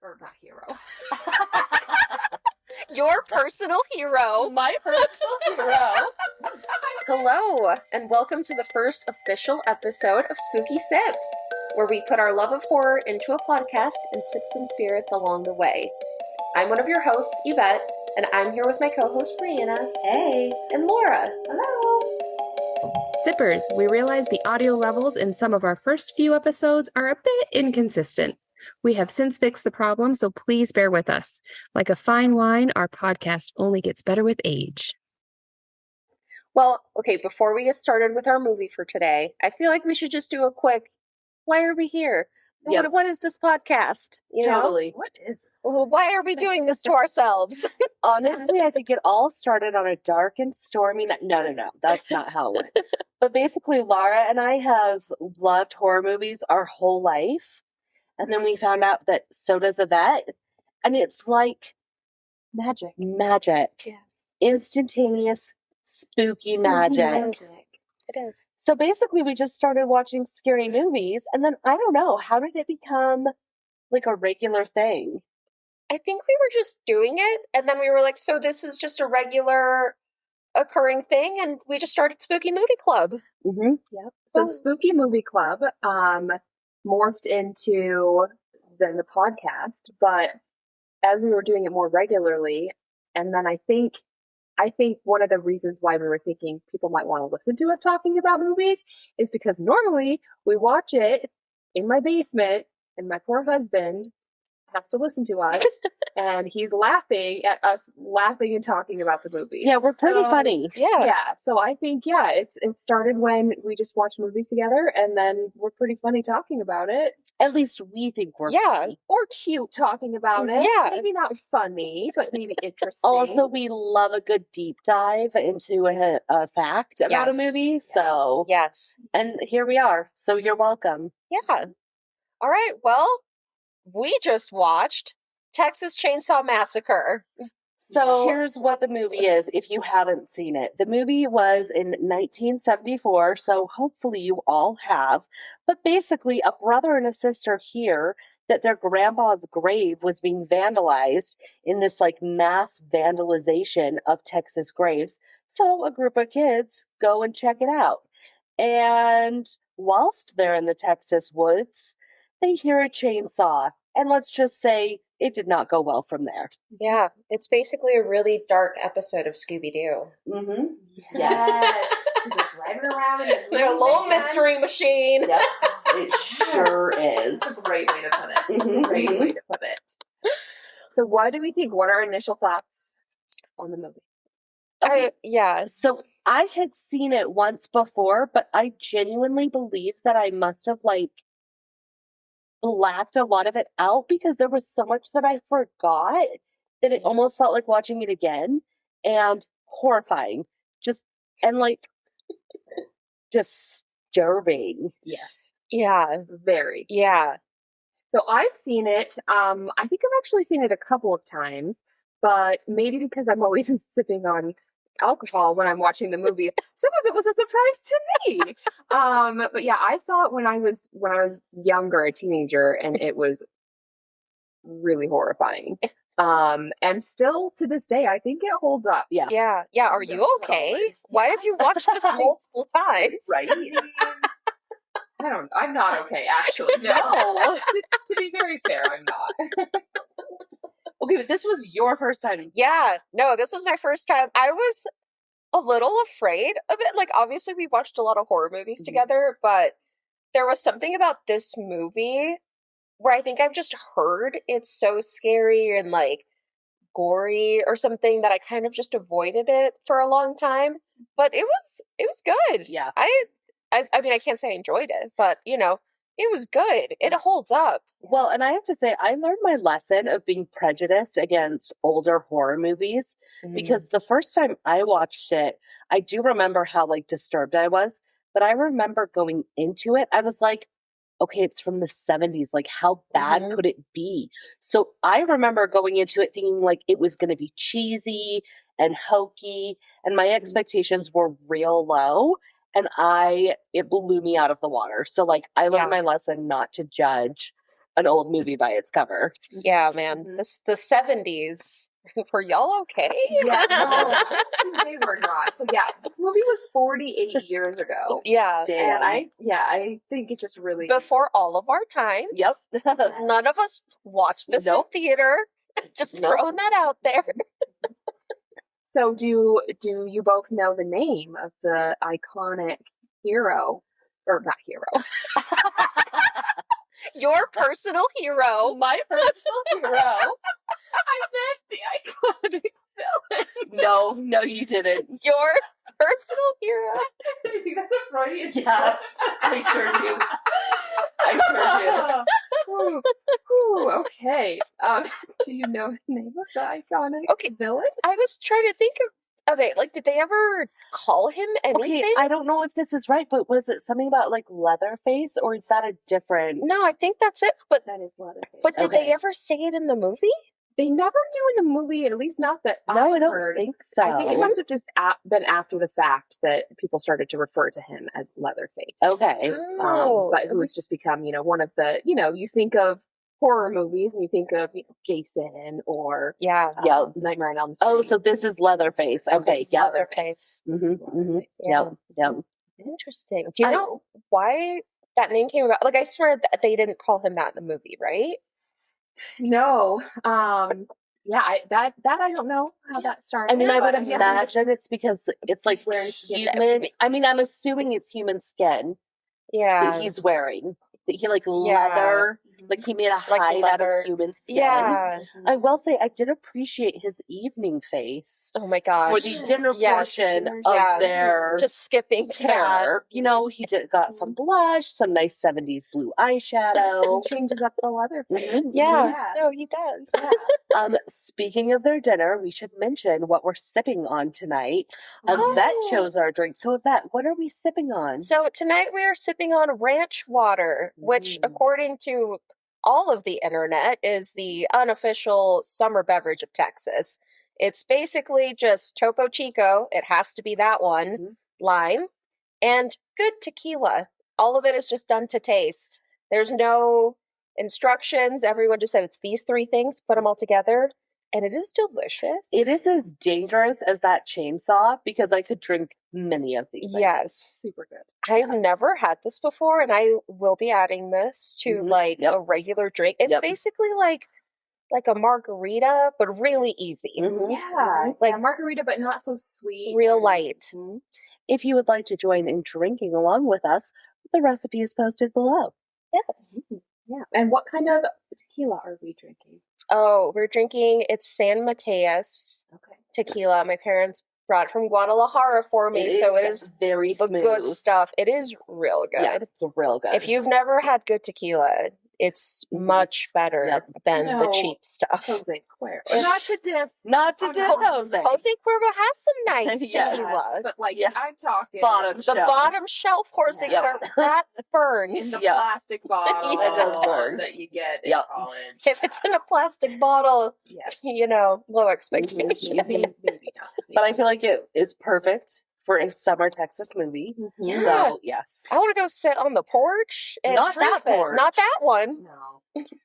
Or not hero. Your personal hero. My personal hero. Hello, and welcome to the first official episode of Spooky Sips, where we put our love of horror into a podcast and sip some spirits along the way. I'm one of your hosts, Yvette, and I'm here with my co-host, Brianna. Hey. And Laura. Hello. Sippers, we realize the audio levels in some of our first few episodes are a bit inconsistent. We have since fixed the problem, so please bear with us. Like a fine wine, our podcast only gets better with age. Well, okay, before we get started with our movie for today, I feel like we should just do a quick, why are we here? Yep. What is this podcast? You Totally. know? What is this? Well, why are we doing this to ourselves? Honestly, I think it all started on a dark and stormy night. No. That's not how it went. But basically, Laura and I have loved horror movies our whole life. And then we found out that so does Yvette. And it's like Magic. Yes. Instantaneous, spooky magic. It is. So basically, we just started watching scary movies. And then, I don't know, how did it become like a regular thing? I think we were just doing it, and then we were like, so this is just a regular occurring thing, and we just started Spooky Movie Club. Mm-hmm. Yep. So Spooky Movie Club morphed into the podcast, but as we were doing it more regularly, and then I think one of the reasons why we were thinking people might want to listen to us talking about movies is because normally we watch it in my basement, and my poor husband has to listen to us, and he's laughing at us laughing and talking about the movie. Yeah, we're pretty funny. Yeah. So I think, it started when we just watched movies together, and then we're pretty funny talking about it. At least we think we're funny. Or cute talking about it. Yeah. Maybe not funny, but maybe interesting. Also, we love a good deep dive into a fact about a movie. So, Yes. and here we are. So you're welcome. Yeah. All right, well, we just watched Texas Chainsaw Massacre. So here's what the movie is if you haven't seen it. The movie was in 1974, so hopefully you all have. But basically, a brother and a sister hear that their grandpa's grave was being vandalized in this like mass vandalization of Texas graves. So a group of kids go and check it out. And whilst they're in the Texas woods, they hear a chainsaw. And let's just say it did not go well from there. Yeah, it's basically a really dark episode of Scooby-Doo. Mm-hmm. Yes. They're driving around in Their little mystery machine. Yep, it sure is. That's a great way to put it. Mhm. Great way to put it. So what do we think? What are our initial thoughts on the movie? So I had seen it once before, but I genuinely believe that I must have blacked a lot of it out because there was so much that I forgot that it almost felt like watching it again, and horrifying. Just disturbing. Yes. Yeah. Very. Yeah. So I've seen it. I think I've actually seen it a couple of times, but maybe because I'm always sipping on alcohol when I'm watching the movies, some of it was a surprise to me. But yeah, I saw it when I was younger, a teenager, and it was really horrifying. And still to this day, I think it holds up. Yeah. Yeah. Are you okay? Why have you watched this multiple times? Right? I'm not okay, actually. No. to be very fair, I'm not. Okay, but this was your first time. Yeah. No, this was my first time. I was a little afraid of it. Like, obviously, we watched a lot of horror movies together, but there was something about this movie where I think I've just heard it's so scary and, like, gory or something that I kind of just avoided it for a long time. But it was good. Yeah. I mean, I can't say I enjoyed it, but, it was good. It holds up. Well, and I have to say, I learned my lesson of being prejudiced against older horror movies because the first time I watched it, I do remember how, disturbed I was, but I remember going into it, I was like, okay, it's from the 70s. Like, how bad could it be? So I remember going into it thinking, it was going to be cheesy and hokey, and my expectations were real low. And it blew me out of the water. So I learned my lesson not to judge an old movie by its cover. Yeah, man. The 70s. Were y'all okay? Yeah, no, they were not. So yeah, this movie was 48 years ago. Yeah. Damn. And I think it just really Before all of our times. Yep. None of us watched this Nope. in theater. Just Nope. throwing that out there. So do you both know the name of the iconic hero? Or not hero. Your personal hero. My personal hero. I meant the iconic villain. No, you didn't. Your personal hero. I think that's a Freudian Yeah, I sure do. I sure Ooh, okay. Do you know the name of the iconic villain? I was trying to think of it. Like, did they ever call him anything? Okay, I don't know if this is right, but was it something about like Leatherface, or is that a different? No, I think that's it. But That is Leatherface. did Okay. they ever say it in the movie? They never do in the movie, at least not that No, I don't heard. think so. I think it must have just been after the fact that people started to refer to him as Leatherface. Okay. But who has just become, one of the, you think of horror movies and you think of Jason or Yeah. Nightmare on Elm Street. Oh, so this is Leatherface. Okay, This is yeah. Leatherface. Mm-hmm. Yeah. Yep. Interesting. Do you know why that name came about? Like, I swear that they didn't call him that in the movie, right? No. That I don't know how that started. I mean, I would but I'm guessing imagine it's because it's like wearing skin. human. I mean, I'm assuming it's human skin Yeah. that he's wearing. That he like Yeah. leather, like he made a Like hide out leather. of human skin. Yeah. I will say I did appreciate his evening face Oh my gosh. for the dinner Yes. portion of Yeah. their Just skipping to that. hair. He got some blush, some nice 70s blue eyeshadow. He changes up the Leatherface. Mhm. Yeah. No, he does. Speaking of their dinner, we should mention what we're sipping on tonight. Oh. Yvette chose our drink. So Yvette, what are we sipping on? So tonight we are sipping on ranch water, which, according to all of the internet, is the unofficial summer beverage of Texas. It's basically just Topo Chico, it has to be that one, lime, and good tequila. All of it is just done to taste. There's no instructions. Everyone just said it's these three things, put them all together, and it is delicious. It is as dangerous as that chainsaw because I could drink many of these. Yes. Super good. I've never had this before, and I will be adding this to a regular drink. It's basically like a margarita, but really easy. Yeah. Like margarita, but not so sweet. Real light. If you would like to join in drinking along with us, the recipe is posted below. Yes. Yeah. And what kind of tequila are we drinking? Oh, we're drinking, it's San Mateus tequila. My parents brought it from Guadalajara for me, so it is very the smooth. good stuff. It is real good. Yeah, it's real good. If you've never had good tequila, it's much better than the cheap stuff. Jose Cuervo. Not to diss. Not to diss Jose. Jose Cuervo has some nice Yes. tequila. But I'm talking Bottom The shelf. bottom shelf Jose Cuervo, that in burns. the plastic bottle It does burn. that you get in college. If it's in a plastic bottle, low expectations. Maybe not. But I feel like it is perfect for a summer Texas movie. Yeah. So, yes. I want to go sit on the porch and Not drink that it. porch. Not that one.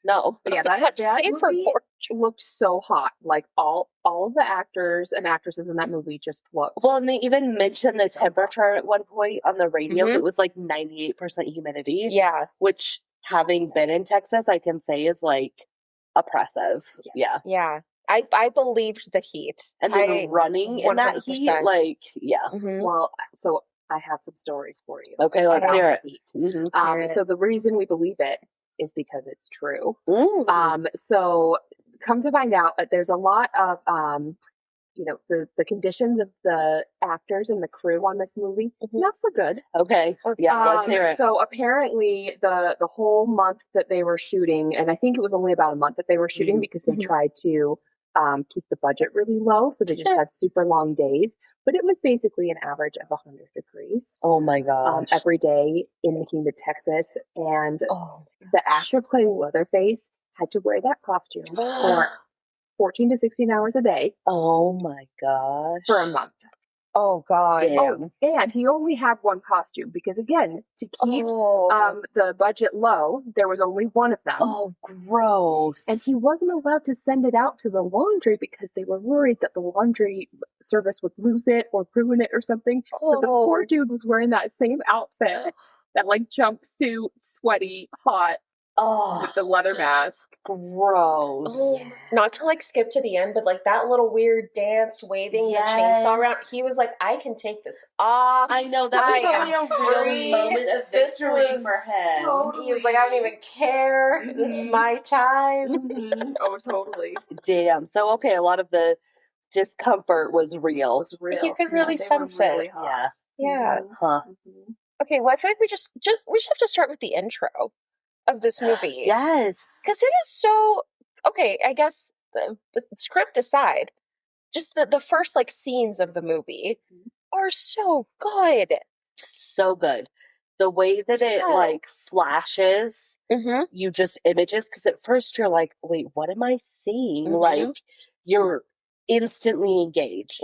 No. But yeah, That that safer movie porch. looked so hot. Like all of the actors and actresses in that movie just looked. Well, and they even mentioned the temperature at one point on the radio. Mhm. It was like 98% humidity. Yeah. Which, having been in Texas, I can say is like oppressive. Yeah. Yeah. I believed the heat. And then running in that heat, 100%. like, yeah. Mhm. Well, so I have some stories for you. Okay, let's about hear it. the heat. Mhm. hear it. So the reason we believe it is because it's true. Mm. So come to find out that there's a lot of the conditions of the actors and the crew on this movie not so good. Okay. Yeah, let's hear it. So apparently the whole month that they were shooting, and I think it was only about a month that they were shooting because they tried to keep the budget really low, so they just had super long days. But it was basically an average of 100 degrees Oh my gosh. every day in the humid Texas, and the actor playing Leatherface had to wear that costume for 14 to 16 hours a day Oh my gosh. for a month. Oh God. Damn. Oh, and he only had one costume because, again, to keep Oh. the budget low, there was only one of them. Oh, gross. And he wasn't allowed to send it out to the laundry because they were worried that the laundry service would lose it or ruin it or something. So the poor dude was wearing that same outfit, that like jumpsuit, sweaty, hot, with the leather mask. Gross. Oh, not to like skip to the end, but like that little weird dance waving the chainsaw around. He was like, I can take this off. I know, that was probably a free. real moment of victory for him. Totally. He was like, I don't even care. Mm-hmm. It's my time. Mm-hmm. Oh, totally. Damn. So, okay, a lot of the discomfort was real. It was real. You could really sense it. Really hot. Yeah. Huh. Mm-hmm. Okay, well, I feel like we just have to start with the intro of this movie. Yes. Because it is so, okay, I guess, the script aside, just the first, like, scenes of the movie are so good. So good. The way that it, like, flashes, you just images, because at first you're like, wait, what am I seeing? Like, you're instantly engaged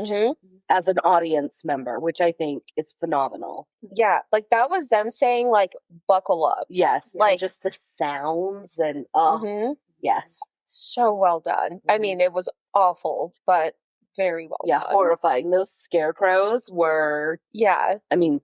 as an audience member, which I think is phenomenal. Yeah, like that was them saying like buckle up. Yes, like just the sounds and yes, so well done. I mean, it was awful, but very well done. Horrifying. Those scarecrows were I mean,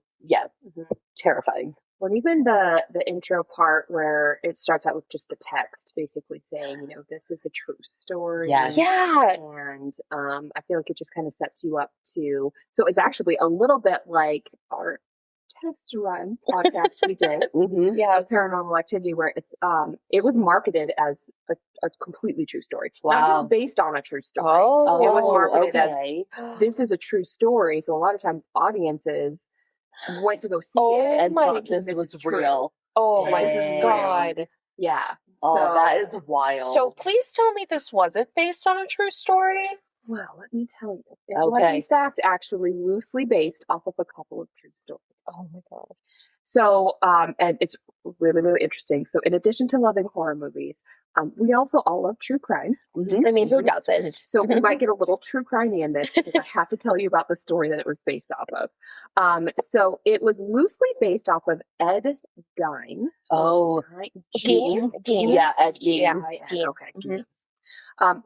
terrifying. Well, even the intro part where it starts out with just the text, basically saying, you know, this is a true story. Yes. Yeah. And I feel like it just kind of sets you up to. So it's actually a little bit like our test run podcast we did, Yeah, of Paranormal Activity, where it's it was marketed as a completely true story, Wow. not just based on a true story. Oh, it was marketed okay. as this is a true story. So a lot of times audiences went to go see it and my thought this was real. Oh my Dang. God. Yeah. Oh, So, that is wild. So please tell me this wasn't based on a true story. well, let me tell you. It was, in fact, actually loosely based off of a couple of true stories. Oh my God. So, and it's really, really interesting. So, in addition to loving horror movies, we also all love true crime. I mean, who doesn't? So, we might get a little true crimey in this because I have to tell you about the story that it was based off of. So, it was loosely based off of Ed Gein. Oh, Gein? Yeah, Ed Gein. Yeah, Gein. Okay. Gein.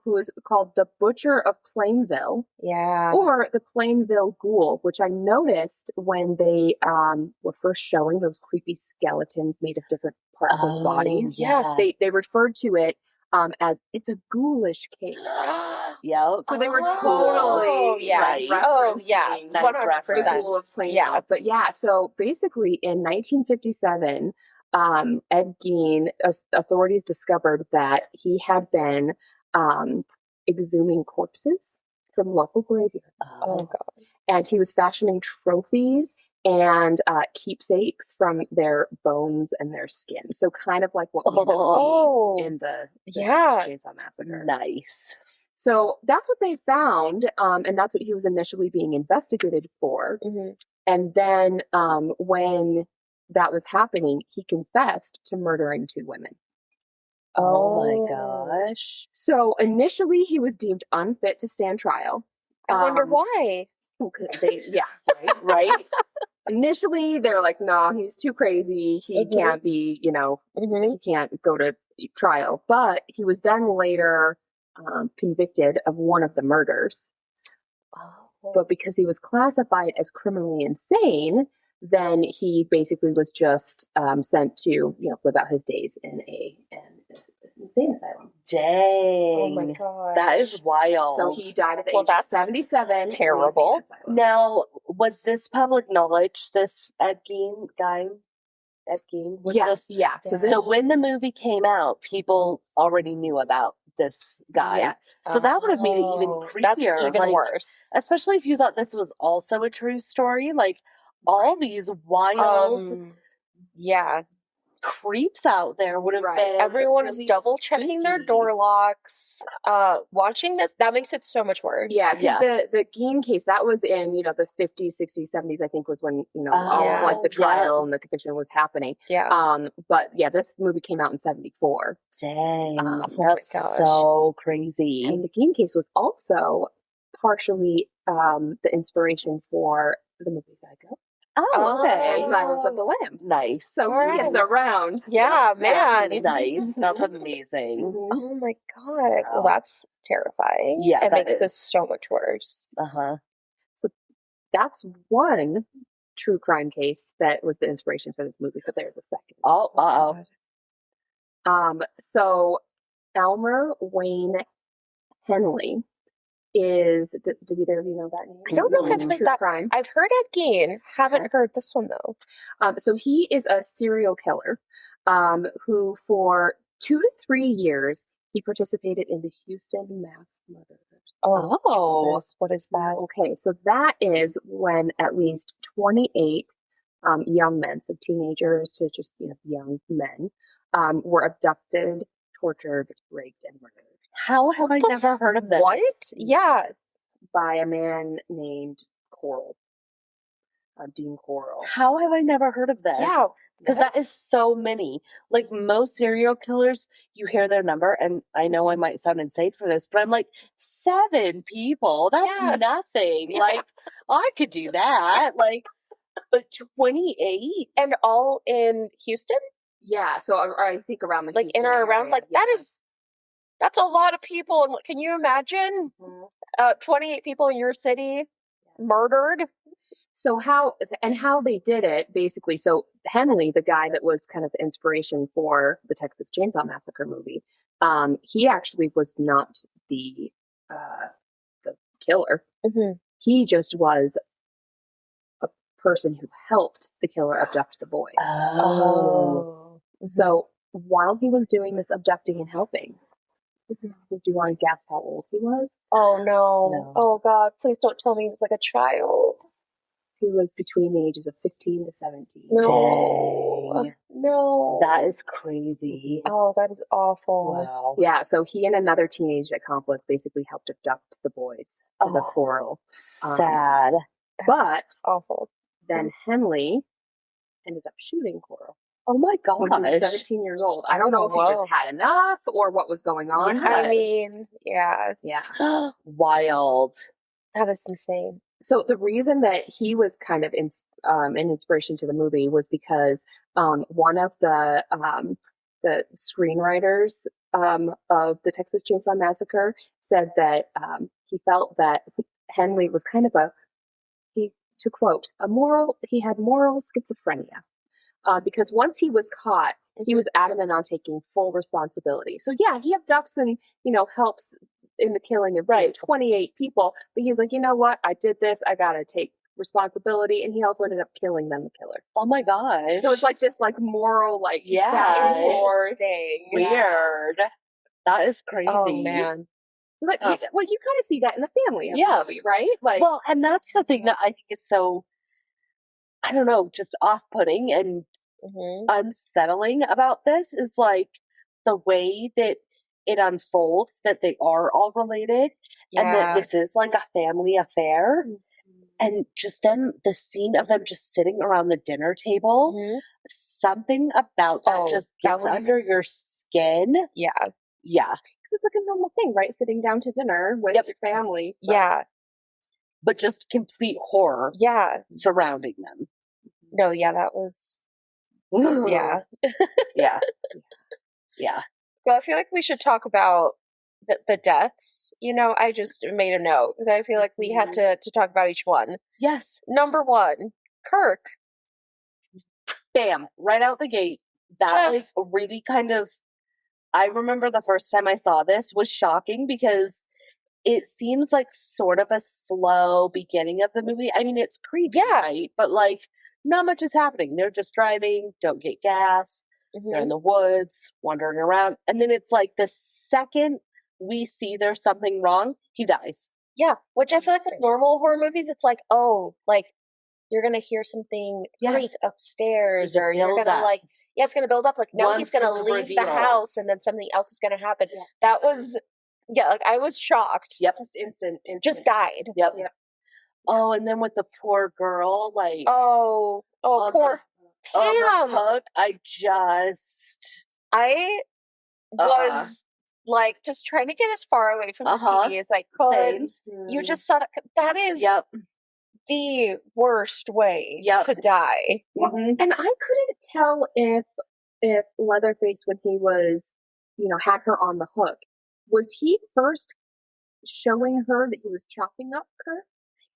Who is called the Butcher of Plainville. Yeah. Or the Plainville Ghoul, which I noticed when they were first showing those creepy skeletons made of different parts of bodies. Yeah. They referred to it as it's a ghoulish case. Yeah. So they were Oh, totally yeah. right. Oh, yeah. Nice 100%. reference. the Ghoul of Plainville. Yeah. But yeah, so basically in 1957, Ed Gein, authorities discovered that he had been exhuming corpses from local graveyards. Oh God. And he was fashioning trophies and keepsakes from their bones and their skin. So kind of like what we have seen in the Texas Chainsaw Massacre. Nice. So that's what they found, and that's what he was initially being investigated for. And then when that was happening, he confessed to murdering 2 women. Oh my gosh. So initially he was deemed unfit to stand trial. I wonder why. Right? Initially they're like, no, he's too crazy. He can't be, he can't go to trial. But he was then later convicted of one of the murders. But because he was classified as criminally insane, then he basically was just sent to, live out his days in an insane asylum. Dang. Oh my God. That is wild. So he died at the age of 77. Terrible. Now, was this public knowledge, this Ed Gein guy? Ed Gein? Yeah. So when the movie came out, people already knew about this guy. Yes. So that would have made it even creepier. That's even worse. Especially if you thought this was also a true story. Like, all these wild creeps out there would have been. Everyone is really double checking their spooky. door locks. Watching this, that makes it so much worse. Yeah, because the Gein case, that was in, the 50s, 60s, 70s, I think was when, all of, like the trial and the conviction was happening. Yeah. But yeah, this movie came out in 74. Dang. Oh That's my gosh. so crazy. And the Gein case was also partially the inspiration for the movie Psycho Oh, okay. and Silence of the Lambs. Nice. So Alright. he gets around. Yeah, man. Nice. That's amazing. Mhm. Oh my god. Well, Wow. that's terrifying. Yeah, It that makes is. this so much worse. Uh-huh. That's one true crime case that was the inspiration for this movie, but there's a second. Oh, uh-oh. God. So Elmer Wayne Henley is, did either of you know that name? I don't know if I've True heard that. crime. I've heard Ed Gein. Haven't heard this one though. So he is a serial killer who for 2 to 3 years, he participated in the Houston mass murders. Oh. Jesus, what is that? Okay, so that is when at least 28 young men, so teenagers to just young men, were abducted, tortured, raped, and murdered How have I never heard of this? What? Yeah. by a man named Coral, Dean Coral. How have I never heard of this? Yeah. Because that is so many. Like most serial killers, you hear their number, and I know I might sound insane for this, but I'm like, 7 people? That's Yeah. nothing. Yeah. Like, I could do that. Like, but 28? And all in Houston? Yeah, so I think around the Like in Houston or around? area, Like that's a lot of people. And can you imagine Mhm. 28 people in your city murdered? So how they did it basically. So Henley, the guy that was kind of the inspiration for the Texas Chainsaw Massacre movie, he actually was not the killer. Mm-hmm. He just was a person who helped the killer abduct the boys. Oh. So while he was doing this abducting and helping, do you want to guess how old he was? Oh no. No. Oh God, please don't tell me he was like a child. He was between the ages of 15 to 17. No. Dang. No. That is crazy. Oh, that is awful. Wow. Yeah, so he and another teenage accomplice basically helped abduct the boys to the Oh. Coral. Sad. But That's awful. then Henley ended up shooting Coral Oh my when he was gosh. 17 years old. I don't know if he Whoa. just had enough or what was going on. Yeah. but I mean, yeah, yeah. Wild. that is insane. So the reason that he was kind of an inspiration to the movie was because one of the screenwriters of the Texas Chainsaw Massacre said that he felt that Henley was kind of to quote, he had moral schizophrenia. Because once he was caught, he was adamant on taking full responsibility. So yeah, he abducts and, helps in the killing of 28 people. But he was like, you know what? I did this. I got to take responsibility. And he also ended up killing them, the killer. Oh my gosh. So it's like this moral, Yeah. back and forth. Interesting. Weird. That is crazy. Oh man. So you kind of see that in the family of Yeah. the movie, right? Like, Well, and that's the thing that I think is so, I don't know, just off-putting and Mm-hmm. unsettling about this is like the way that it unfolds, that they are all related, and that this is like a family affair. And just the scene of them just sitting around the dinner table, Mm-hmm. something about that just gets under your skin. Yeah. Yeah. it's like a normal thing, right? Sitting down to dinner with your family. But Yeah. But just complete horror Yeah. surrounding them. No, yeah, that was yeah. Yeah. Yeah. Well, I feel like we should talk about the deaths. I just made a note because I feel like we had to talk about each one. Yes. Number 1, Kirk. Bam. Right out the gate. That Just- like really kind of, I remember the first time I saw this was shocking because it seems like sort of a slow beginning of the movie. I mean, it's creepy, Yeah. right? But like, not much is happening. They're just driving, don't get gas. Mm-hmm. They're in the woods, wandering around. And then it's like the second we see there's something wrong, he dies. Yeah, which I feel like with normal horror movies, it's like, oh, like you're gonna hear something creak upstairs, or you're Build gonna up. it's gonna build up. Like now Once he's gonna it's leave the revealed. house, and then something else is gonna happen. Yeah. That was, like I was shocked. Yep. just instant. Just died. Yep. Yep. Oh, and then with the poor girl, like Oh, on poor on Pam. the hook, I just I was like just trying to get as far away from the TV as I could. Same. You just saw that is Yep. the worst way Yep. to die. Mhm. And I couldn't tell if Leatherface, when he was, had her on the hook, was he first showing her that he was chopping up Kirk?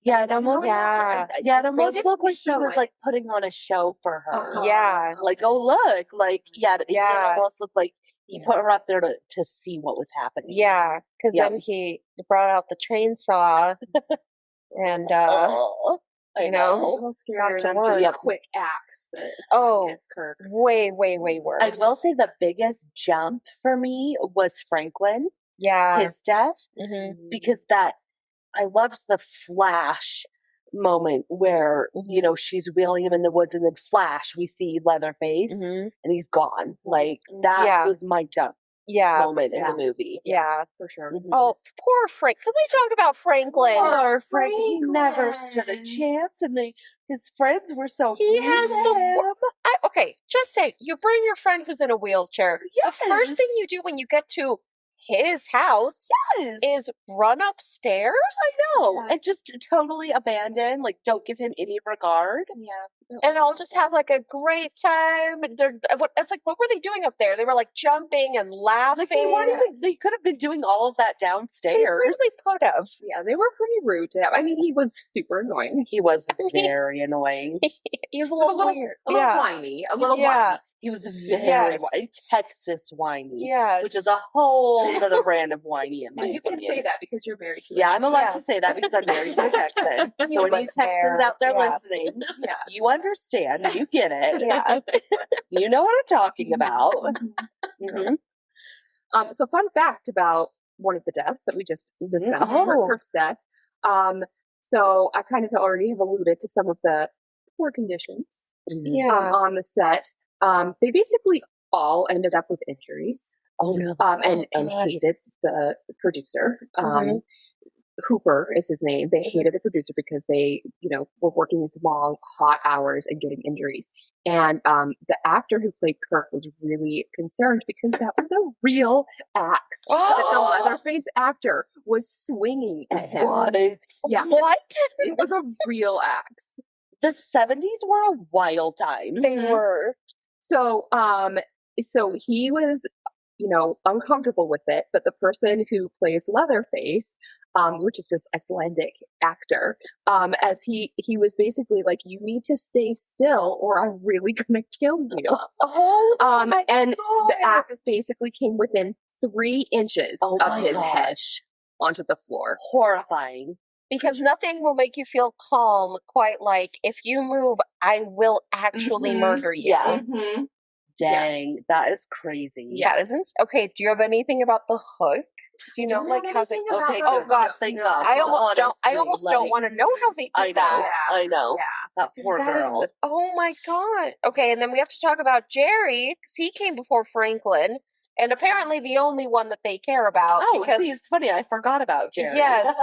Yeah, it almost Yeah. it almost didn't looked like he show was it. like putting on a show for her. Yeah. Like, oh look, like it did Yeah. almost look like he put her up there to see what was happening. Yeah, because Yep. then he brought out the chainsaw and Oh, I A know. little scarier to than just work. a quick axe that Oh, hits Kirk. way worse. I will say the biggest jump for me was Franklin, yeah. his death, Mhm. because I loved the flash moment where, she's wheeling him in the woods and then flash, we see Leatherface Mhm. and he's gone. Like, that Yeah. was my jump Yeah. moment in the movie. Yeah. For sure. Mhm. Oh, poor Frank. Can we talk about Franklin? Poor Frank, he never stood a chance, and his friends were so He mean has to the him. okay, just say you bring your friend who's in a wheelchair. The first thing Yes. you do when you get to his house Yes. is run upstairs. I know, Yeah. and just totally abandon, like, don't give him any regard. Yeah. And I'll just have like a great time. And it's like, what were they doing up there? They were like jumping and laughing. Like, they could have been doing all of that They downstairs. really could have. Yeah, they were pretty rude to him. I mean, he was super annoying. He was very annoying. He was a He was little weird. a little Yeah. whiny. A little Yeah. whiny. He was very Yes. whiny. Texas whiny. Yes. Which is a whole other brand of whiny in my And you can opinion. say that because you're married to Yeah, I'm allowed Yeah. to say that because I'm married to a Texan. He So any lives Texans there. out there Yeah. listening, Yeah. you understand, you get it. Yeah. You know what I'm talking about. Mhm. So fun fact about one of the deaths that we just discussed, Oh. Kirk's death. So I kind of already have alluded to some of the poor conditions Yeah. on the set. They basically all ended up with injuries, Oh no. and God. hated the producer. Mhm. Hooper is his name. They hated the producer because they, were working these long, hot hours and getting injuries. And the actor who played Kirk was really concerned because that was a real axe that the Leatherface actor was swinging at him. What? Yeah. What? It was a real axe. The 70s were a wild time. They were. So, so he was, uncomfortable with it, but the person who plays Leatherface, which is this Icelandic actor, as he was basically like, you need to stay still or I'm really gonna kill you. Oh, my And God. the axe basically came within 3 inches Oh of my his head gosh. onto the floor. Horrifying. Because nothing will make you feel calm quite like if you move, I will actually Mhm. murder you. Yeah. Mm-hmm. Dang, that is crazy. That isn't okay. Do you have anything about the hook? Do you know Don't like have how they? anything about Okay, the oh good. God, Thank No. God. I almost don't. I Honestly, almost like, don't want to know how they did I know. that. Yeah. I know. Yeah. That 'Cause poor that girl. is- oh my God. Okay, and then we have to talk about Jerry because he came before Franklin, and apparently the only one that they care about. Oh, because see, it's funny. I forgot about Jerry. Yes.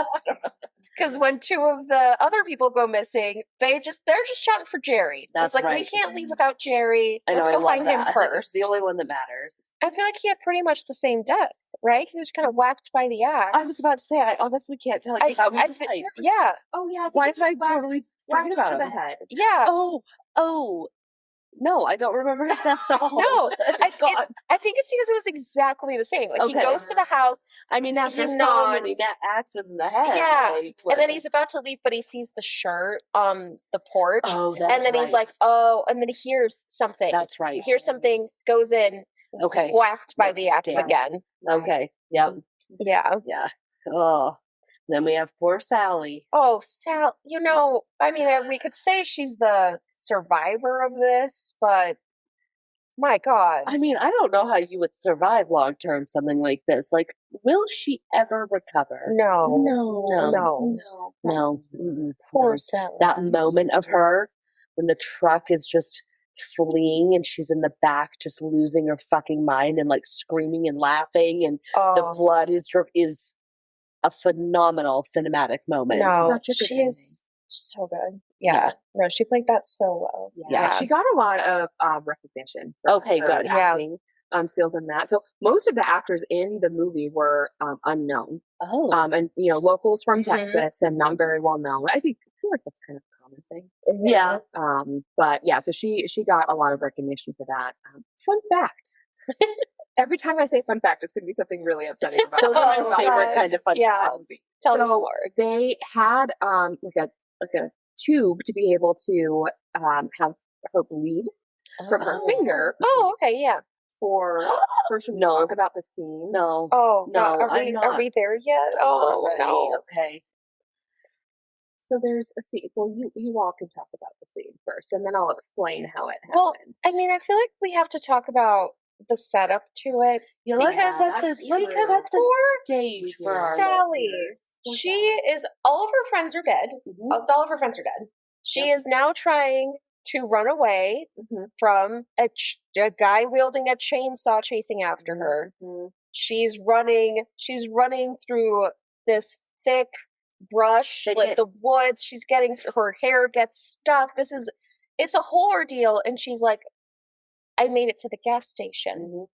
Because when 2 of the other people go missing, they're just shouting for Jerry. That's it's like we right. can't leave without Jerry. I know, Let's I go love find him that. first. The only one that matters. I feel like he had pretty much the same death, right? He was kind of whacked by the axe. I was about to say, I honestly can't tell you how he died. yeah, Oh yeah. Why did I totally forget whacked about to the him? head? yeah. Oh. No, I don't remember his death at all. No, I God. think it's because it was exactly the same. Like he Okay. goes to the house, I mean, after he so nods. many axes in the head. Yeah, like, and then he's about to leave, but he sees the shirt on the porch, Oh, that's and then he's right. like, "Oh," and then he hears something. That's right. Hears something, goes in, Okay. whacked by the axe Damn. again. Okay. Yep. Yeah. Yeah. Oh. Then we have poor Sally. Oh, Sal. I mean, we could say she's the survivor of this, but my God. I mean, I don't know how you would survive long term something like this. Like, will she ever recover? No. No. Mm-mm. Poor Sally. That moment of her when the truck is just fleeing and she's in the back just losing her fucking mind and like screaming and laughing and the Oh, blood is a phenomenal cinematic moment. no. Such a good She's so good. Yeah. No, she played that so well. Yeah. She got a lot of recognition. For Okay, her good. Yeah. acting. skills in that. So most of the actors in the movie were unknown. Oh. And locals from Mhm. Texas and not very well known. I feel like that's kind of a common thing. Yeah. But yeah, so she got a lot of recognition for that. Fun fact. Every time I say fun fact, it's going to be something really upsetting about Those are my Oh, favorite gosh. kind of fun Yeah. facts. Tell us So more. they had like a tube to be able to have her bleed from her finger Oh, okay, yeah. for should we No. talk about the scene? No. Oh, No, God, I'm are not. we there yet? Oh, Already. no. Okay. So there's a scene. Well, you all can talk about the scene first, and then I'll explain how it Well, happened. I mean, I feel like we have to talk about the setup to it. Yeah, Because- let's set that's the poor stage for our Sally, listeners. she is, all of her friends are dead. Mhm. All of her friends are dead. She is now trying to run away Mhm. from a guy wielding a chainsaw chasing after her. Mhm. She's running through this thick brush They with get- the woods. She's getting, her hair gets stuck. It's a whole ordeal. And she's like, I made it to the gas station. Mhm.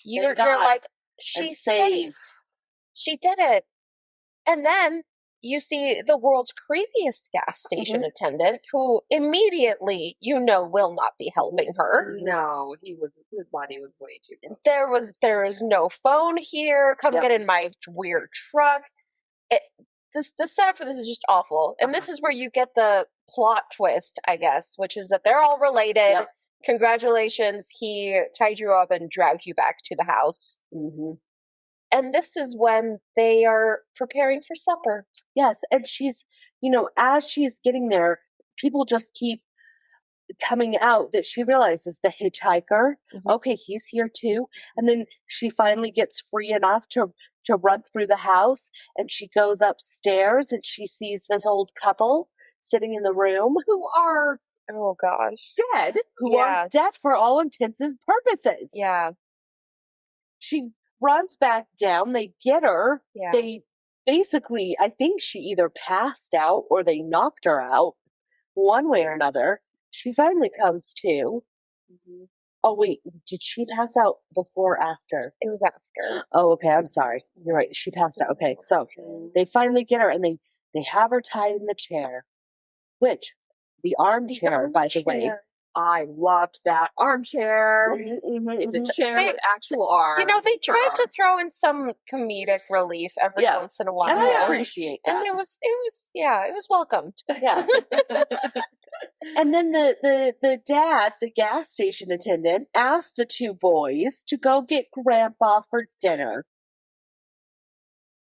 You're God. like, And she's saved. safe. She did it. And then you see the world's creepiest gas station attendant who immediately, will not be helping her. No, his body was way too close. There is no phone here. Come Yep. get in my weird truck. The setup for this is just awful. And this is where you get the plot twist, I guess, which is that they're all related. Yep. Congratulations, he tied you up and dragged you back to the house. Mhm. And this is when they are preparing for supper. Yes, and she's, as she's getting there, people just keep coming out that she realizes the hitchhiker. Mhm. Okay, he's here too. And then she finally gets free enough to run through the house, and she goes upstairs and she sees this old couple sitting in the room Who are Oh gosh. dead. who Yeah. are dead for all intents and purposes. Yeah. She runs back down. They get her. Yeah. They basically, I think she either passed out or they knocked her out one way or another. She finally comes to. Oh, wait. Did she pass out before or after? It was after. Oh, okay. I'm sorry. You're right. She passed out. Okay. So they finally get her and they have her tied in the chair, which the armchair, by the way. I loved that armchair. Mhm, It's a mhm. chair They- with actual arms. They tried to throw in some comedic relief every Yeah. once in a while. And I appreciate that. And it was welcomed. Yeah. And then the dad, the gas station attendant, asked the two boys to go get Grandpa for dinner.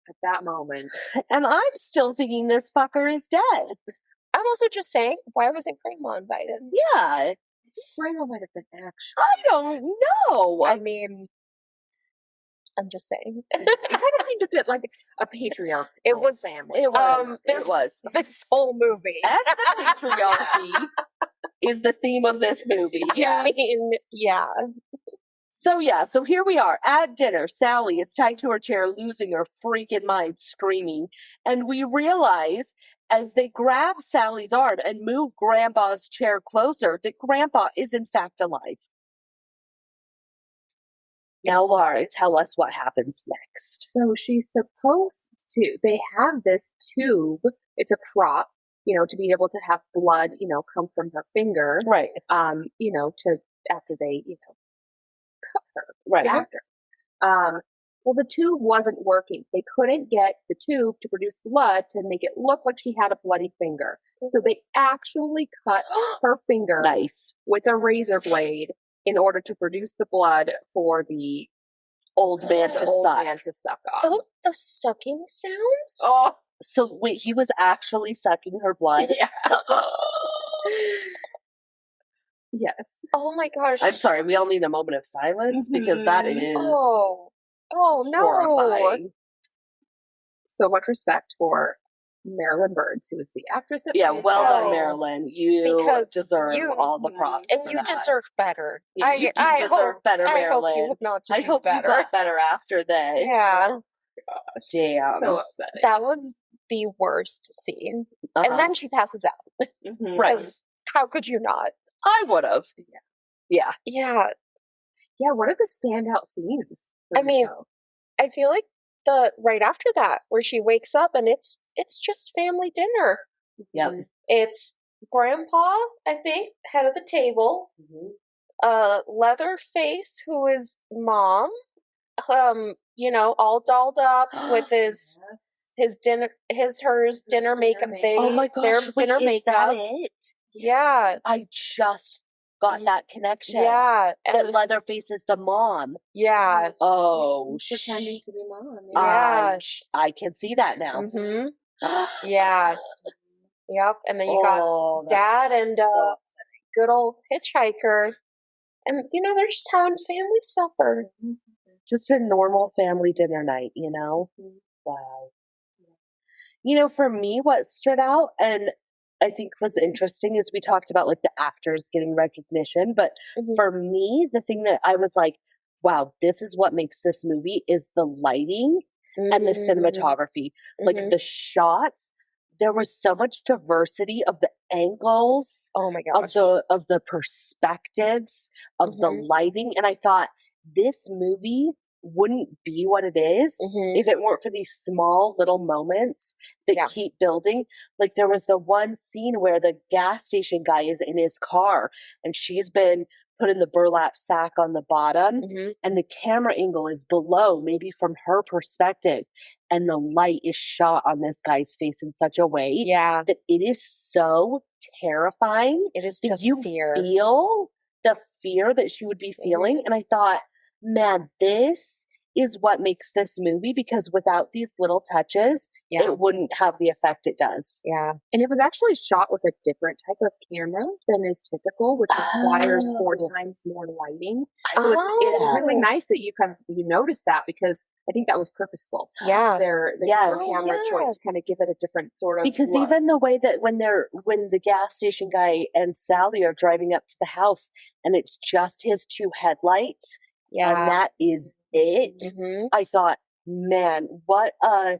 At that moment. And I'm still thinking this fucker is dead. I'm also just saying, why wasn't Grandma invited? Yeah. Grandma might have been actually. I don't know. I mean, I'm just saying. It kind of seemed a bit like a patriarch. It was- family. It was. this- it was. This whole movie. And the patriarchy is the theme of this movie. I mean, yeah. So here we are at dinner. Sally is tied to her chair, losing her freaking mind, screaming. And we realize as they grab Sally's arm and move Grandpa's chair closer that Grandpa is in fact alive. Now, Laura, tell us what happens next. So she's supposed to. They have this tube. It's a prop, to be able to have blood, come from her finger. Right. To after they, cut her. Right. After. Well, the tube wasn't working. They couldn't get the tube to produce blood to make it look like she had a bloody finger. So they actually cut her finger Nice. with a razor blade in order to produce the blood for the Old man to suck off. Oh, the sucking sounds? Oh, So wait, he was actually sucking her blood? yeah. Yes. Oh my gosh. I'm sorry, we all need a moment of silence because that is Oh no. horrifying. So much respect for Marilyn Burns, who is the actress that Yeah, played well Sally. done, Marilyn. You Because deserve you- all the props. And for you that. deserve better. Yeah, you do deserve better, I hope Marilyn. you went on to I do hope better. you got better after this. Yeah. Damn. So upsetting. That was the worst scene. Uh-huh. And then she passes out. Mhm. Right. Because how could you not? I would have. Yeah. Yeah. Yeah, what are the standout scenes? I mean, I feel like the right after that, where she wakes up and it's just family dinner. Yep. It's Grandpa, I think, head of the table. Leatherface, who is Mom. All dolled up with his hers dinner makeup. Oh my their gosh, dinner wait, is makeup. that it? Yeah. I just got that connection. Yeah. That Leatherface is the mom. Yeah. Oh, pretending to be Mom. Yeah. I can see that now. Mm-hmm. Yeah. Yep. And then you got Dad and good old hitchhiker. And, they're just having family supper. Just a normal family dinner night, Wow. For me, what stood out and I think was interesting is we talked about like the actors getting recognition. But for me, the thing that I was like, wow, this is what makes this movie is the lighting and the cinematography. Like the shots, there was so much diversity of the angles. Oh my gosh. Of the perspectives, of the lighting. And I thought this movie wouldn't be what it is if it weren't for these small little moments that keep building. Like there was the one scene where the gas station guy is in his car and she's been put in the burlap sack on the bottom and the camera angle is below, maybe from her perspective, and the light is shot on this guy's face in such a way that it is so terrifying. It is that just you fear. Feel the fear that she would be feeling. And I thought, man, this is what makes this movie, because without these little touches, it wouldn't have the effect it does. Yeah. And it was actually shot with a different type of camera than is typical, which requires 4 times more lighting. So it's really nice that you notice that, because I think that was purposeful. Yeah. Their camera choice to kind of give it a different sort of because look. even the way that when the gas station guy and Sally are driving up to the house and it's just his 2 headlights and that is it. I thought, man, what a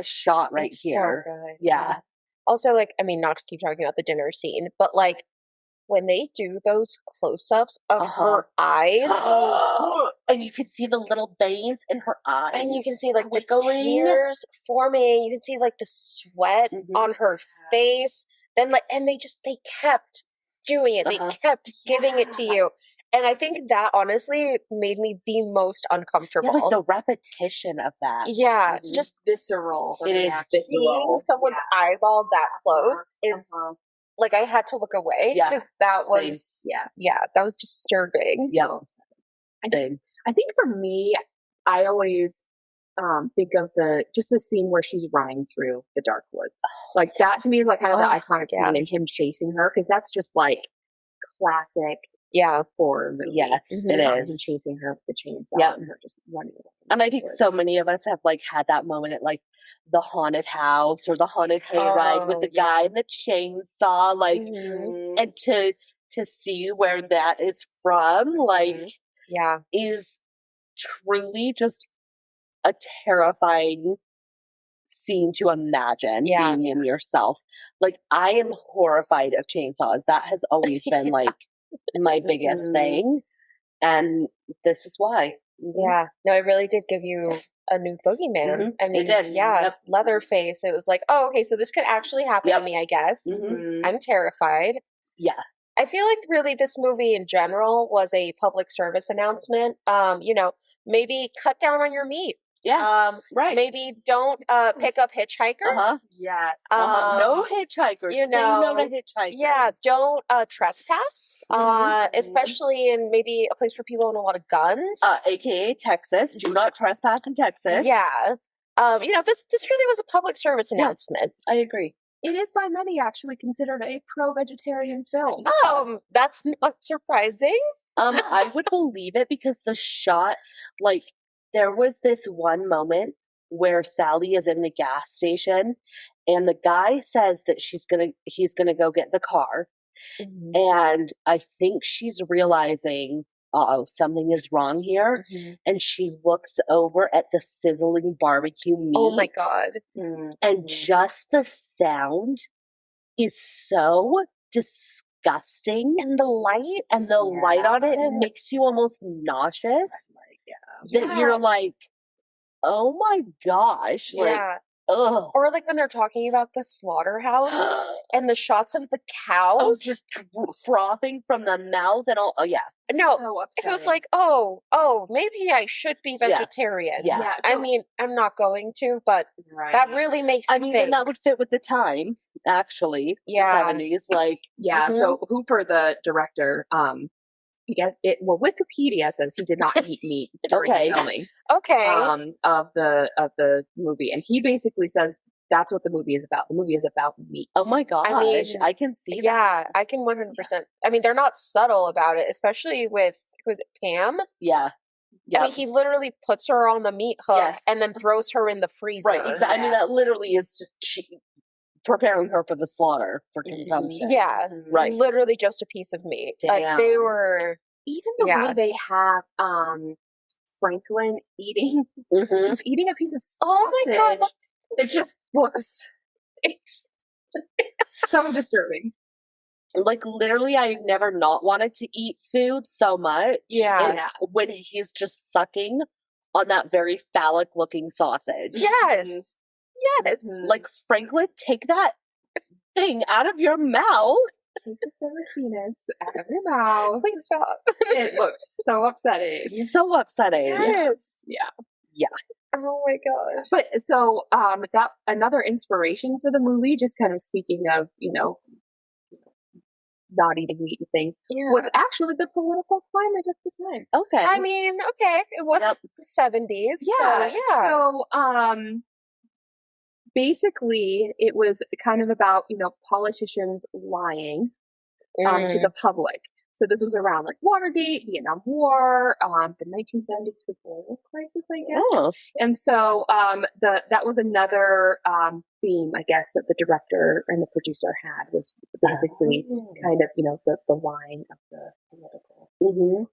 shot here. So good. Yeah. Also, not to keep talking about the dinner scene, but when they do those close-ups of her eyes, and you can see the little veins in her eyes, and you can see the tears forming. You can see the sweat on her face. Then and they kept doing it. They kept giving it to you. And I think that honestly made me the most uncomfortable. Yeah, the repetition of that. Yeah, just visceral. It is visceral. Seeing someone's eyeball that close is I had to look away because that was that was disturbing. Yeah, I think for me, I always think of the scene where she's running through the dark woods. That to me is kind of the iconic scene, and him chasing her, because that's just classic. Horror movie. Yes, it is. Him chasing her with the chainsaw and her just running away. And I think so many of us have had that moment at the haunted house or the haunted hayride with the guy and the chainsaw, and to see where that is from, is truly just a terrifying scene to imagine being in yourself. I am horrified of chainsaws. That has always been my biggest thing, and this is why. Yeah, no, it really did give you a new boogeyman. I mean, it did. Leatherface. It was okay, so this could actually happen to me, I guess. I'm terrified. Yeah, I feel really this movie in general was a public service announcement. Maybe cut down on your meat. Yeah, right. Maybe don't pick up hitchhikers. Yes. No hitchhikers. Say no to hitchhikers. Yeah, don't trespass. Especially in maybe a place where people own a lot of guns. AKA Texas. Do not trespass in Texas. Yeah. This really was a public service announcement. I agree. It is by many actually considered a pro-vegetarian film. That's not surprising. I would believe it, because the shot, there was this one moment where Sally is in the gas station and the guy says that he's gonna go get the car. And I think she's realizing, something is wrong here. And she looks over at the sizzling barbecue meat. Oh my God. And just the sound is so disgusting. disgusting. And the light. And the light on it makes you almost nauseous. That you're like, oh my gosh. Like, ugh. Or like when they're talking about the slaughterhouse and the shots of the cows. Oh, just frothing from the mouth and all. Oh, yeah. No, So it was like, oh, maybe I should be vegetarian. Yeah. so, I mean, I'm not going to, but that really makes me think. And that would fit with the time, actually. Yeah. The 70s, like. Yeah, so Hooper, the director, Wikipedia says he did not eat meat during filming of the movie, and he basically says that's what the movie is about. The movie is about meat. Oh my gosh, I mean, I can see that. Yeah, I can 100%. I mean, they're not subtle about it, especially with, who is it, Pam? Yeah. I mean, he literally puts her on the meat hook and then throws her in the freezer. Right, exactly. I mean, that literally is just preparing her for the slaughter for consumption. Yeah, right. Literally just a piece of meat. Damn. Like, they were... Even the way they have Franklin eating a piece of sausage. Oh my God. It just looks it's so disturbing. Like, literally, I've never not wanted to eat food so much. Yeah. When he's just sucking on that very phallic-looking sausage. Yes. Yes. Like, Franklin, take that thing out of your mouth. Take the silver penis out of your mouth. Please stop. It looked so upsetting. So upsetting. Yes. Yeah. Yeah. Oh my gosh. But so that another inspiration for the movie, just kind of speaking of, not eating meat and things, was actually the political climate at the time. Okay. I mean, it was the 70s. Yeah. So basically, it was kind of about, politicians lying to the public. So this was around like Watergate, Vietnam War, the 1973 oil crisis, I guess. Oh. And so that was another theme, I guess, that the director and the producer had, was basically kind of, the line of the political. Mm-hmm.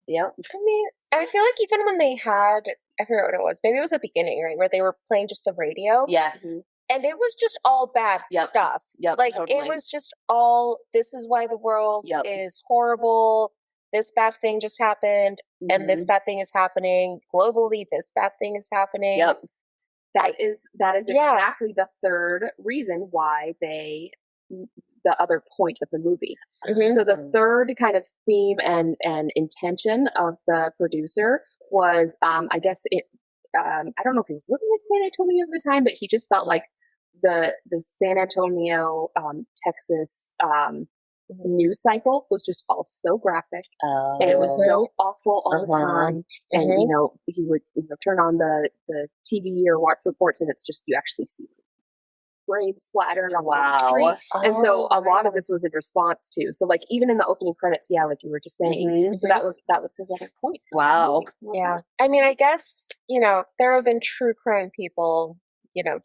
Yep. I mean, I feel like even when they had, I forget what it was, maybe it was the beginning, right, where they were playing just the radio. Yes. Mm-hmm. And it was just all bad stuff. Yep, like, totally. It was just all, this is why the world is horrible. This bad thing just happened. And this bad thing is happening. Globally, this bad thing is happening. Yep. That is exactly the third reason why the other point of the movie. Mm-hmm. So the third kind of theme and intention of the producer was, I guess I don't know if he was living in San Antonio at the time, but he just felt like the San Antonio, Texas news cycle was just all so graphic, and it was so awful all the time. And he would turn on the TV or watch reports, and it's just, you actually see brain splattered on the street. And so a lot of this was in response to, so like even in the opening credits, like you were just saying, so that was his other point. Wow. Yeah. I mean, I guess, there have been true crime people,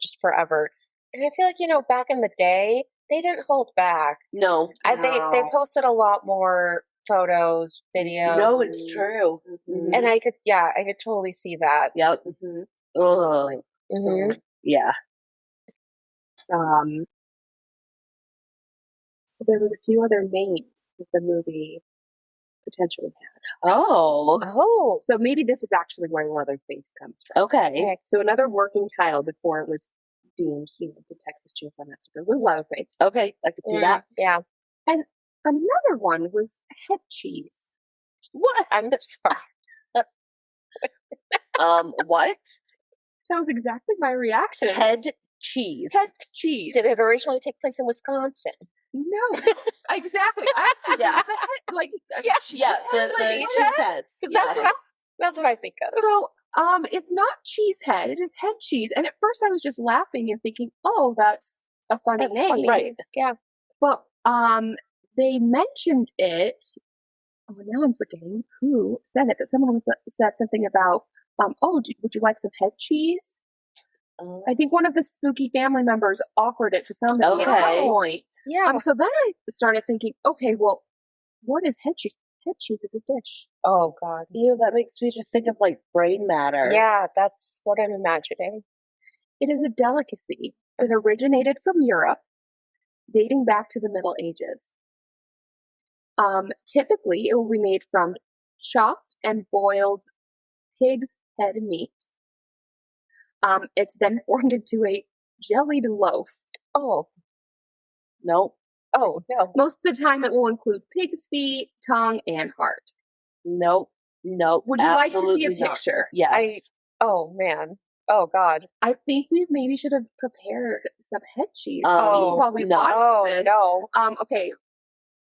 just forever. And I feel like, back in the day, they didn't hold back. No. They posted a lot more photos, videos. No, it's true. Mm-hmm. And I could totally see that. Yep. Mm-hmm. So, yeah. So there was a few other names that the movie potentially had. Oh. So maybe this is actually where Leatherface comes from. Okay. So another working title before it was deemed, the Texas Chainsaw Massacre, was Leatherface. Okay, I could see that. Yeah. And another one was head cheese. What? I'm sorry. What? That was exactly my reaction. Head cheese. Head cheese. Did it originally take place in Wisconsin? No, exactly. The cheese heads. That's what I think of. So, it's not cheese head; it is head cheese. And at first, I was just laughing and thinking, "Oh, that's a funny name." Funny. Right? Yeah. But they mentioned it. Oh, now I'm forgetting who said it. But someone said something about, would you like some head cheese? I think one of the spooky family members offered it to somebody at some point. Yeah. So then I started thinking, okay, well, what is head cheese? Head cheese is a dish. Oh, God. Ew, that makes me just think of, like, brain matter. Yeah, that's what I'm imagining. It is a delicacy that originated from Europe, dating back to the Middle Ages. Typically, it will be made from chopped and boiled pig's head meat. It's then formed into a jellied loaf. Oh, Nope. oh, no. Most of the time, it will include pig's feet, tongue, and heart. Nope. Would you like to see a absolutely not. picture? Yes. Oh, man. Oh, God. I think we maybe should have prepared some head cheese to Oh, eat while we no. watched Oh, this. no. Okay.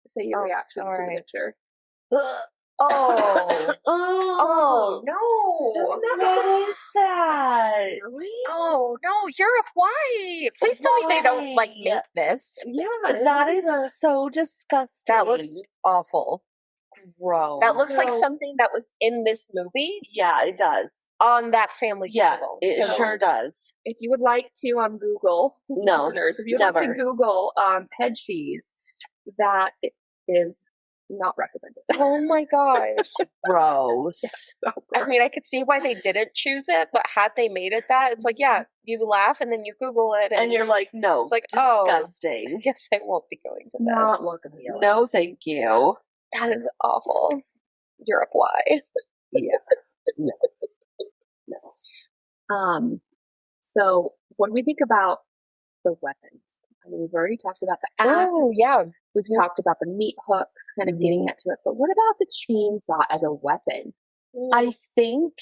Say your Oh, reactions to the alright. picture. Oh. Oh, no. Doesn't that What is that? really? Oh, no. Europe, why? Please tell me they don't, like, Why? make this. Yeah, That this is so disgusting. That looks awful. gross. That looks like So- something that was in this movie Yeah, it does. on that family Yeah, table. it So- sure does. If you would like to on Google, No, listeners, if you would like to never. Google head cheese, that is not recommended. Oh my gosh. Gross. So I mean, I could see why they didn't choose it, but had they made it that, it's like, yeah, you laugh and then you Google it And you're like, no, it's like, oh. disgusting. I guess I won't be going to it's this. not look appealing. No, thank you. That is awful. Europe, why? No. So what do we think about the weapons? I mean, we've already talked about the axe. Oh, yeah. We've talked about the meat hooks, kind of getting into it. But what about the chainsaw as a weapon? I think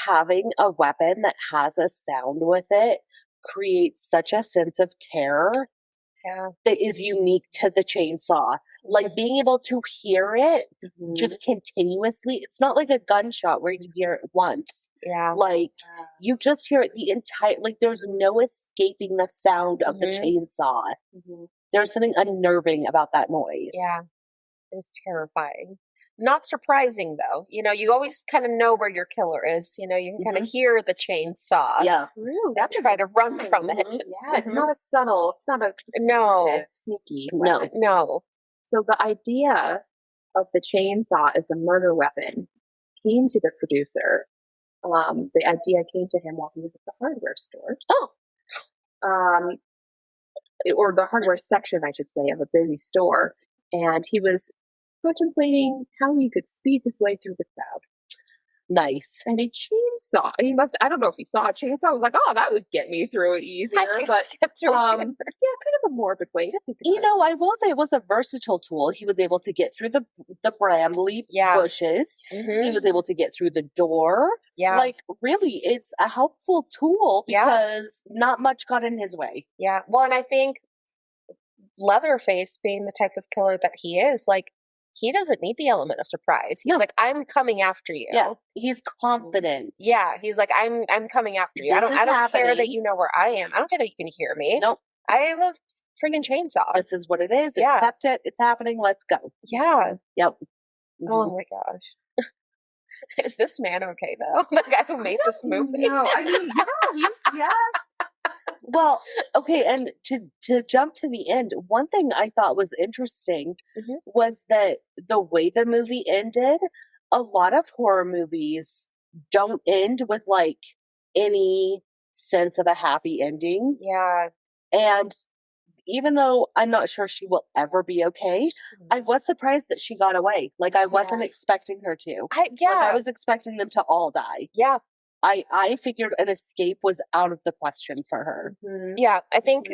having a weapon that has a sound with it creates such a sense of terror Yeah. that is unique to the chainsaw. Like being able to hear it just continuously. It's not like a gunshot where you hear it once. Yeah. Like you just hear it the entire, like there's no escaping the sound of the chainsaw. There's something unnerving about that noise. Yeah. It was terrifying. Not surprising, though. You know, you always kind of know where your killer is. You know, you can kind of hear the chainsaw. Yeah. True. That's try to run from it. Yeah, it's not a subtle. It's not a No. secretive, sneaky. No. weapon. No. So the idea of the chainsaw as the murder weapon came to the producer. The idea came to him while he was at the hardware store. Oh. Or the hardware section, I should say, of a busy store. And he was contemplating how he could speed his way through the crowd. Nice. And a chainsaw. I don't know if he saw a chainsaw. I was like, oh, that would get me through it easier. But get through yeah, kind of a morbid way to think about You know, I will say it was a versatile tool. He was able to get through the bramble bushes. it. He was able to get through the door. Yeah. Like, really, it's a helpful tool Yeah. because not much got in his way. Yeah. Well, and I think Leatherface, being the type of killer that he is, like, he doesn't need the element of surprise. He's No. like, I'm coming after you. Yeah. He's confident. Yeah, he's like, I'm coming after you. I This don't is care that happening. you know where I am. I don't care that you can hear me. Nope. I have a freaking chainsaw. This is what it is. Yeah. Accept it. It's happening. Let's go. Yeah. Yep. Oh my gosh. Is this man okay though? The guy who made this movie. No, I mean, yeah. Well, okay, and to jump to the end, one thing I thought was interesting was that the way the movie ended, a lot of horror movies don't end with like any sense of a happy ending. Yeah. And even though I'm not sure she will ever be okay, I was surprised that she got away. Like I wasn't expecting her to. Like I was expecting them to all die. Yeah. I figured an escape was out of the question for her. Yeah. I think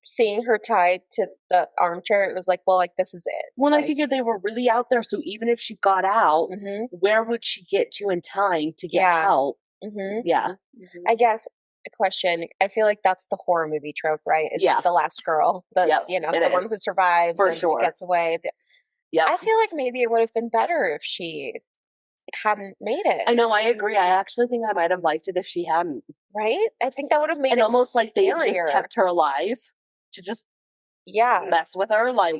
seeing her tied to the armchair, it was like, well, like this is it. Well, like, I figured they were really out there, so even if she got out, where would she get to in time to get help? Yeah. I guess a question. I feel like that's the horror movie trope, right? Is like the last girl, the the one who survives For and sure. gets away. Yeah. I feel like maybe it would have been better if she hadn't made it. I know, I agree. I actually think I might have liked it if she hadn't. Right? I think that would have made And it almost like they scarier. just kept her alive to just mess with her. Like,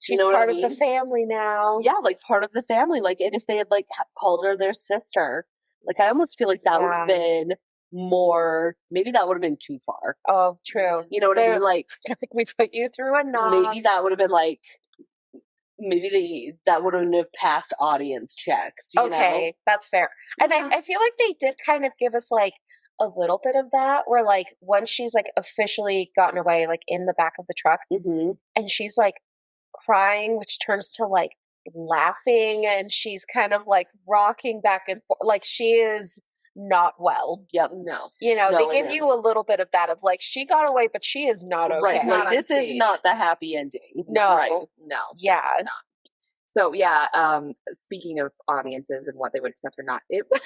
she's you know part what I of the mean? family now. Yeah, like part of the family. Like, and if they had like called her their sister, like I almost feel like that would have been more, maybe that would have been too far. Oh, true. You know what I mean? Like, we put you through a knot. maybe that would have been like, maybe that wouldn't have passed audience checks. You know? That's fair. And I feel like they did kind of give us like a little bit of that, where like once she's like officially gotten away, like in the back of the truck, and she's like crying, which turns to like laughing and she's kind of like rocking back and forth. Like she is not well. Yep. No. You know, No, they it give is. you a little bit of that of like she got away, but she is not okay. Right. Not Like on this is stage. not the happy ending. No. Right. No. Yeah. definitely not. So yeah, speaking of audiences and what they would accept or not, it was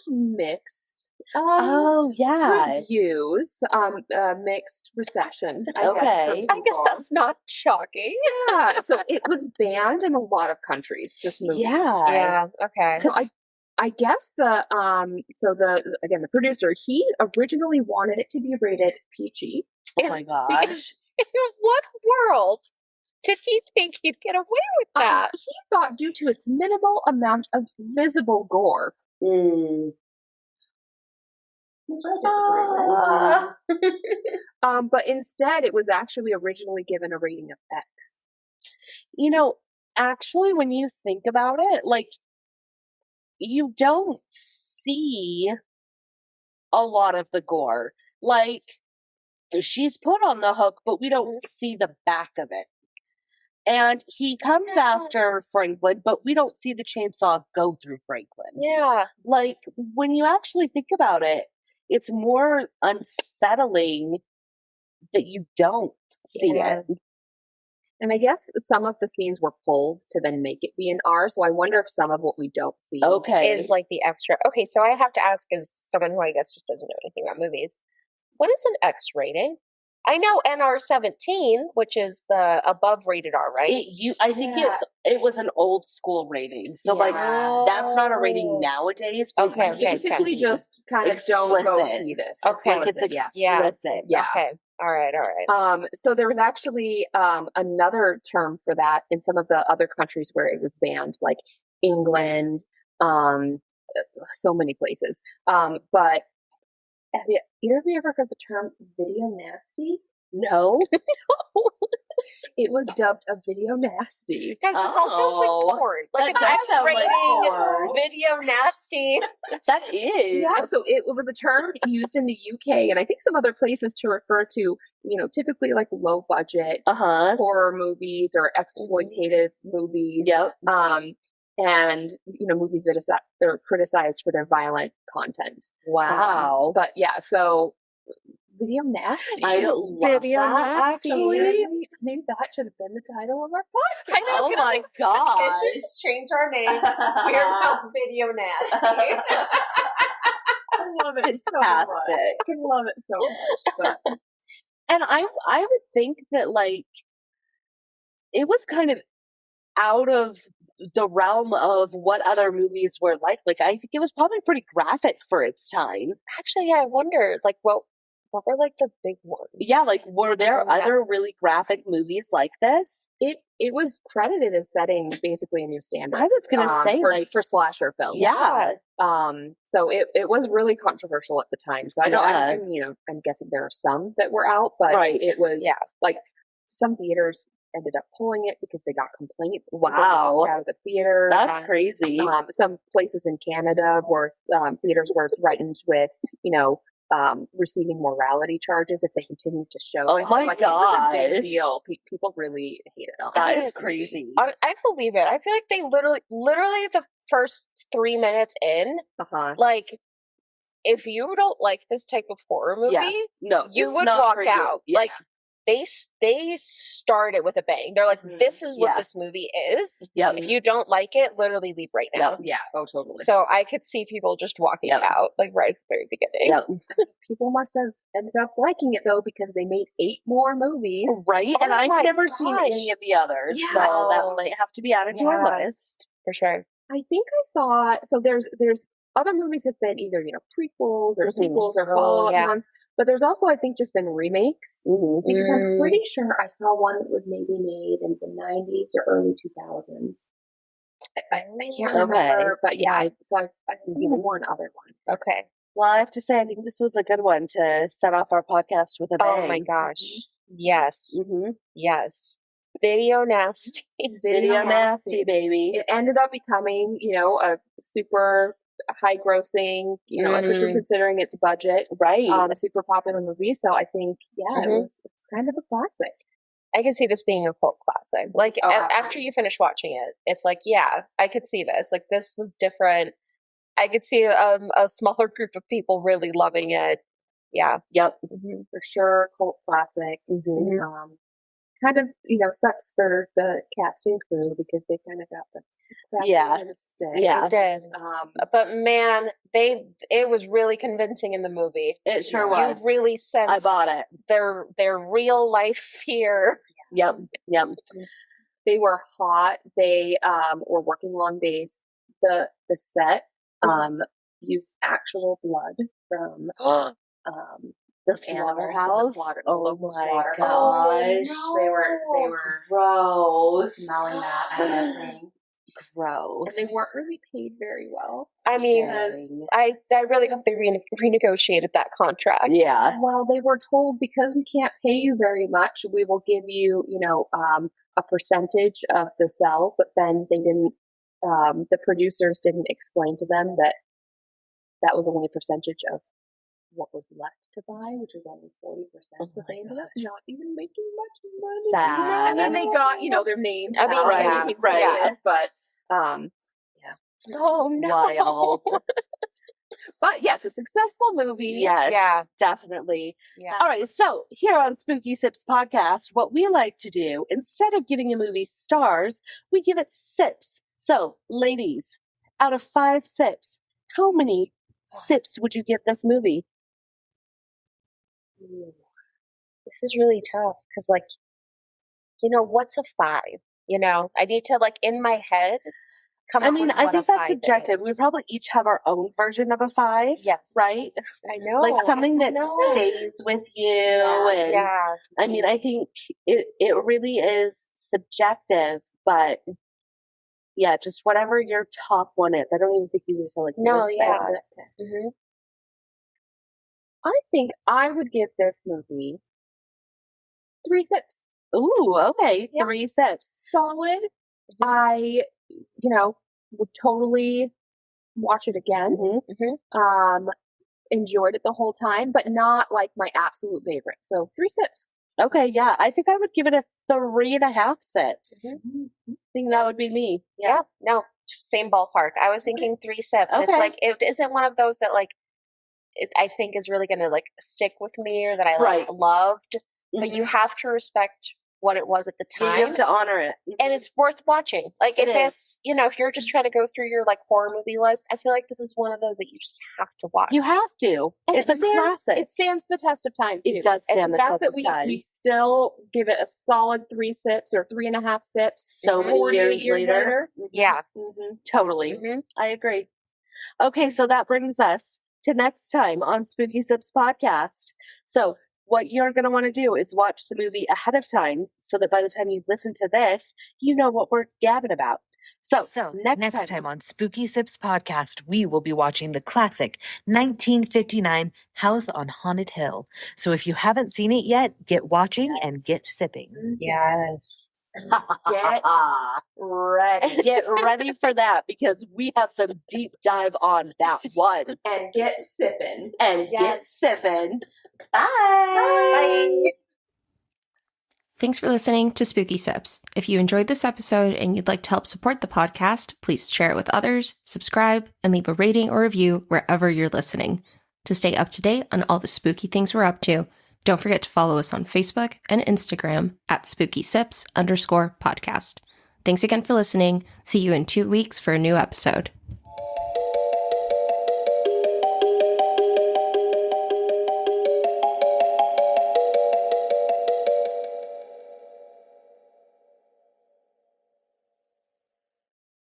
mixed. Oh yeah. Reviews, mixed reception. I Okay. guess, from I guess people. that's not shocking. Yeah. So it was banned in a lot of countries. This movie. Yeah. Okay. So I guess the producer, he originally wanted it to be rated PG. Oh my gosh. In what world did he think he'd get away with that? He thought due to its minimal amount of visible gore. Mm. Which I disagree with. But instead, it was actually originally given a rating of X. You know, actually, when you think about it, like, you don't see a lot of the gore. Like, she's put on the hook, but we don't see the back of it. And he comes after Franklin, but we don't see the chainsaw go through Franklin. Yeah. Like, when you actually think about it, it's more unsettling that you don't see it. And I guess some of the scenes were pulled to then make it be an R, so I wonder if some of what we don't see is like the extra. Okay, so I have to ask as someone who I guess just doesn't know anything about movies, what is an X rating? I know NR-17, which is the above rated R, right? I think it was an old school rating, so like that's not a rating nowadays. But Okay, basically just kind of don't go see this. Okay, like it's explicit. Yeah. Okay. All right. So there was actually another term for that in some of the other countries where it was banned, like England, so many places. But have either of you ever heard the term video nasty? No. It was dubbed a video nasty. Guys, this all sounds like porn. Like That an does X sound like rating, porn. video nasty. That is. Yeah, so it was a term used in the UK and I think some other places to refer to, typically like low budget horror movies or exploitative movies. Yep. And movies that are criticized for their violent content. Wow. But yeah, so video nasty. I love Video that, nasty. actually. Maybe that should have been the title of our podcast. I know, I was Oh gonna my say, gosh. petition to change our name. We're now video nasty. I love it so much. Fantastic. I love it so much. But And I would think that like it was kind of out of the realm of what other movies were like. Like I think it was probably pretty graphic for its time. Actually, yeah, I wondered, like, what were like the big ones? Yeah, like were there other really graphic movies like this? it was credited as setting basically a new standard. I was gonna say for slasher films. Yeah. So it was really controversial at the time. So I'm guessing there are some that were out, but it was like some theaters ended up pulling it because they got complaints. Wow. Out of the theater. That's crazy. Some places in Canada where theaters were threatened with, receiving morality charges if they continued to show it. Oh my gosh. It was a big gosh. deal. People really hated it. That is crazy. I believe it. I feel like they literally the first 3 minutes in, like, if you don't like this type of horror movie, no, you it's would not walk for you. out. Yeah. Like, they start it with a bang. They're like, this is what this movie is. Yep. If you don't like it, literally leave right now. Yeah. Oh, totally. So I could see people just walking out, like, right at the very beginning. Yep. People must have ended up liking it though because they made 8 more movies. Right? Oh And I've my never seen gosh. any of the others. Yeah. So that might have to be added to our list. For sure. I think I saw. So there's other movies have been either prequels or sequels or follow-up ones, but there's also I think just been remakes because I'm pretty sure I saw one that was maybe made in the 90s or early 2000s. I can't remember, but I've seen one other one. Okay. Well, I have to say, I think this was a good one to set off our podcast with a bang. Oh my gosh. Yes. Mm-hmm. Yes. Video nasty. Video nasty, baby. It ended up becoming, a super high grossing, especially considering its budget, Right. A super popular movie. So I think, it's kind of a classic. I can see this being a cult classic. Like, after you finish watching it, it's like, yeah, I could see this. Like, this was different. I could see a smaller group of people really loving it. Yeah. Yep. Mm-hmm. For sure, cult classic. Mm-hmm. Kind of, sucks for the cast and crew because they kind of got the crap Yeah. instead. Yeah. It did. But man, it was really convincing in the movie. It sure was. You really sensed I bought it. Their real life fear. Yep. They were hot. They were working long days. The set used actual blood from the slaughterhouse. The local slaughterhouse. Gosh. Oh, no. They were gross. smelling that, I'm guessing. Gross. And they weren't really paid very well. I mean, I really hope they renegotiated that contract. Yeah. Well, they were told, because we can't pay you very much, we will give you, a percentage of the sell, but then they didn't, the producers didn't explain to them that was only a percentage of what was left to buy, which was only 40%. So they ended up not even making much money. Sad. I mean, they got, their names. I mean, right. But, yeah. Oh, no. Wild. But yes, a successful movie. Yes, Yeah. definitely. Yeah. All right, so here on Spooky Sips Podcast, what we like to do, instead of giving a movie stars, we give it sips. So, ladies, out of 5 sips, how many sips would you give this movie? This is really tough because, like, what's a 5? I need to, like, in my head, come up with what I think a that's 5 subjective. is. We probably each have our own version of a 5. Yes. Right? I know. Like something that stays with you. And Yeah. I mean, I think it really is subjective, but yeah, just whatever your top one is. I don't even think you need to list it. Mm-hmm. I think I would give this movie 3 sips. Ooh, okay. Yeah. 3 sips. Solid. I, would totally watch it again. Enjoyed it the whole time, but not like my absolute favorite. So 3 sips. Okay, yeah. I think I would give it a 3.5 sips. I think that would be me. Yeah. No, same ballpark. I was thinking 3 sips. Okay. It's like, it isn't one of those that, like, I think is really going to, like, stick with me or that I loved. But you have to respect what it was at the time. You have to honor it. And it's worth watching. Like, if you're just trying to go through your, like, horror movie list, I feel like this is one of those that you just have to watch. You have to. And it's a classic. It stands the test of time, too. It does stand the test of time. We still give it a solid 3 sips or 3.5 sips. So many years later. Yeah. Totally. I agree. Okay, so that brings us to next time on Spooky Sips Podcast. So what you're going to want to do is watch the movie ahead of time so that by the time you listen to this, you know what we're gabbing about. So next time on Spooky Sips Podcast, we will be watching the classic 1959 House on Haunted Hill. So if you haven't seen it yet, get watching and get sipping. Yes. Get ready. Get ready for that because we have some deep dive on that one. And get sipping. Get sipping. Bye. Bye. Thanks for listening to Spooky Sips. If you enjoyed this episode and you'd like to help support the podcast, please share it with others, subscribe, and leave a rating or review wherever you're listening. To stay up to date on all the spooky things we're up to, don't forget to follow us on Facebook and Instagram at SpookySips_podcast. Thanks again for listening. See you in 2 weeks for a new episode.